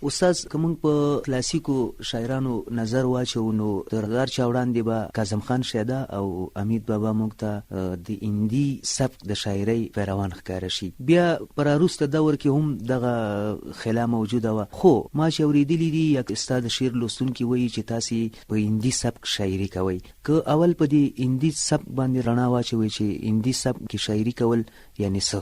استاد کوم په کلاسیکو شاعرانو نظر واچو نو دردار چاوړان دی با کاظم خان شیدا او امید بابا موږ ته د هندي سبک د شاعرۍ پیروان ښکاره شي. بیا پر وروسته دور کې هم دغه خلا موجوده وه، خو ما چې اورېدلي دي یا استاد شعر لوستونکي وایي چې تاسې په هندي سبک شاعري کوئ. که اول په دې هندي سبک باندې رڼا واچوئ چې هندي سبک کې شاعري کول یعنی څه؟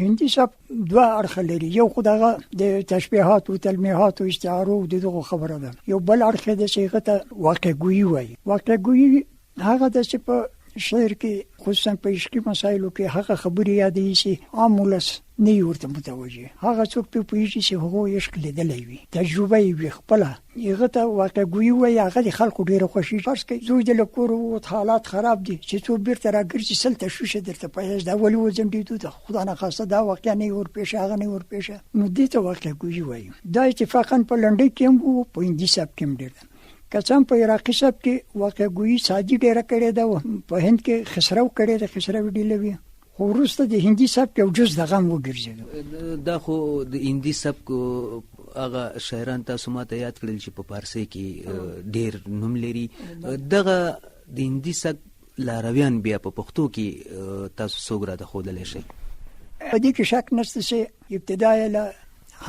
هندي سبک دوه اړخه لري، یو خو دغه د تشبیهات او تلمیحات او استعارو د دغه خبره ده، یو بل اړخ د صيغه ته واقعګویي وایي. واقعګویي هغه د چې په شعر کې خصوصا په عشقي مسایلو کې هغه خبرې یادې چې عام ولس نه وي ورته متوجه، هغه څوک پرې پوهېږي چې هغو عشق لیدلی وي، تجربه یې وي خپله، هغه ته واقعګویي وایي. هغه د خلکو ډېره خوښي. فرض کړئ زوی دې له کوره ووت، حالات خراب دي، چې څوک بیرته راګرځي سل تشویشه درته پیدا شي، دا ولې وځنډېدو ته خدا نخواسته دا واقعه نه ورپېښه، هغه نه ورپېښه، نو دې ته واقعګویي وایي. دا اتفاقا په لنډۍ کې هم وو، په هندي سبک کې هم ډېر ده. که څه هم په عراقي سبک کې واقعګویي سادي ډېره کړې ده، په هند کې خسرو کړې ده، خسرو ډیلوي، خو وروسته د هندي سبک یو جز دغه هم وګرځېدو. دا خو د هندي سبک هغه شاعران تاسو ماته یاد کړل چې په پارسي کې ډېر نوم لري. دغه د هندي سبک لارویان بیا په پښتو کې تاسو څوک راته ښودلی شئ؟ په دې کې شک نشته چې ابتدا یې له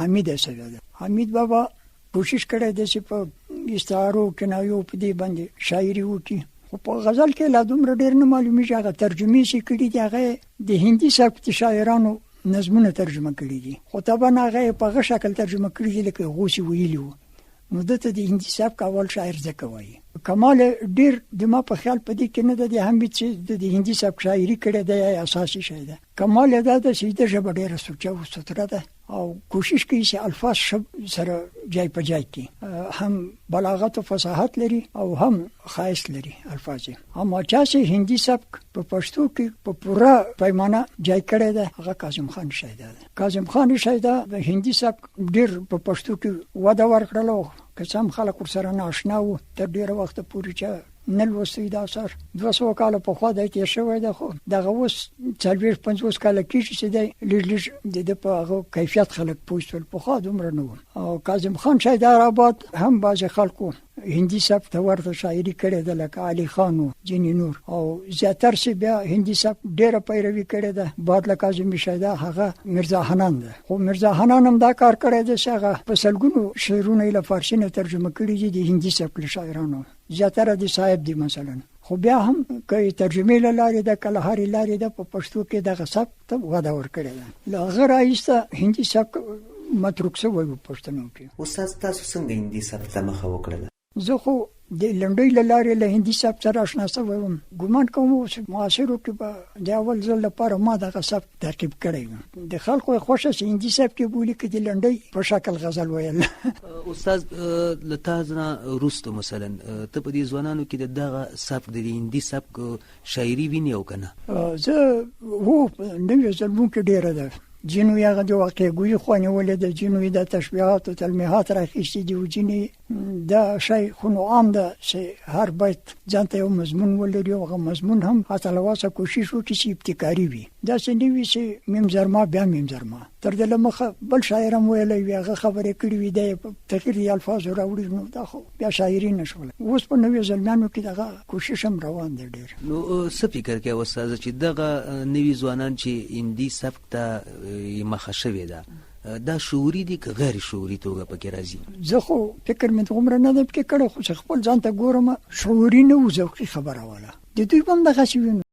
حمید اسدی ده. حمید بابا کوشش کړی دی چې په استعارو کنایو په دې باندې شاعري وکړي، خو په غزل کې لا دومره ډېر نه معلومیږي. هغه ترجمې چې کړي دي هغه د هندي سبک د شاعرانو نظمونه ترجمه کړي دي، خو طبعا هغه په هغه شکل ترجمه کړي دي لکه غوثي ویلي وو. نو دته د هندي سبک اول شاعر ځکه وایي. کمال ډېر د ما په خیال په دې کې نه ده د حمید چې د هندي سبک شاعري کړې ده یا اساسي شی ده. کمال یې دا ده چې د ژبه ډېره سوچه او ستره ده او کوشش کوي چې الفاظ سره جای په جای کې هم بلاغت او فصاحت لري او هم ښایست لري الفاظ. اما چا چې هندي سبک په پښتو کې په پوره پیمانه جای کړی ده هغه کاظم خان شیدا ده. کاظم خان شیدا د هندي سبک ډېر په پښتو کې وده ورکړله، که څه هم خلک ورسره نااشنا وو تر ډېره وخته پورې چې نه لوستی دا اثر. 200 کاله پخوا دی تېر شوی ده، خو دغه اوس 40-50 کاله کېږي چې دی لږ لږ د ده په هغه کیفیت خلک پوه شول، پخوا دومره نه وو. او کاظم خان شیدارآباد هم بعضې خلکو هندي سبک ته ورته شاعري کړې ده لکه علي خان و ځینې نور، او زیاتر چې بیا هندي سبک ډېره پیروي کړې ده بعد له کاظم شیدا هغه میرزا حنان ده. خو میرزا حنان هم دا کار کړی ده چې هغه په سلګونو شعرونه یې له فارسي نه ترجمه کړي دي د هندي سبک له شاعرانو، زیاتره د صاحب دي مثلا. خو بیا هم که ترجمې له لارې ده که له هرې لارې ده په پښتو کې دغه سبک ته وده ورکړې ده. له هغه راایسته هندي سبک متروک شوی و پښتنو کې. استاد تاسو څنګه هندي سبک ته مخه وکړله؟ زه خو د لنډۍ له لارې له هندي سبک سره اشنا شوی وم. ګمان کوم چې معاصرو کې به د اول ځل لپاره ما دغه سبک تعقیب کړی وم. د خلکو خوښه چې هندي سبک یې بولي که د لنډۍ په شکل غزل ویل. استاد له تا نه وروسته مثلا ته په دې ځوانانو کې د دغه سبک د هندي سبک شاعري وینې او که نه؟ زه هو نویو ځلمو کې ډېره ده. ځینو یې هغه د واقعګویي خوا نیولې ده، ځینو یې د تشبیهات او تلمیحات راخیستي دي، او ځینې دا شی خو نو عام ده چې هر بیت ځان ته یو مضمون ولري او هغه مضمون هم حتی له واسه کوشش وکړي چې ابتکاري وي، داسې نه وي چې میم زرما بیا میم زرما. تر دې له مخه بل شاعر هم ویلی وي هغه خبرې کړي وي دی تغییر د الفاظو راوړي، نو دا خو بیا شاعري نه شوله. اوس په نویو زلمیانو کې دغه کوشش هم روان دی ډېر. نو څه فکر کوې استاده چې دغه نوي ځوانان چې هندي سبک ته مخه شوې ده دا شعوري دي که غیر شعوري توګه پکې راځي؟ زه خو فکر مې دومره نه ده پکې کړی، خو چې خپل ځان ته ګورم شعوري نه و، ذوقي خبره وله د دوی به هم دغسې وینو.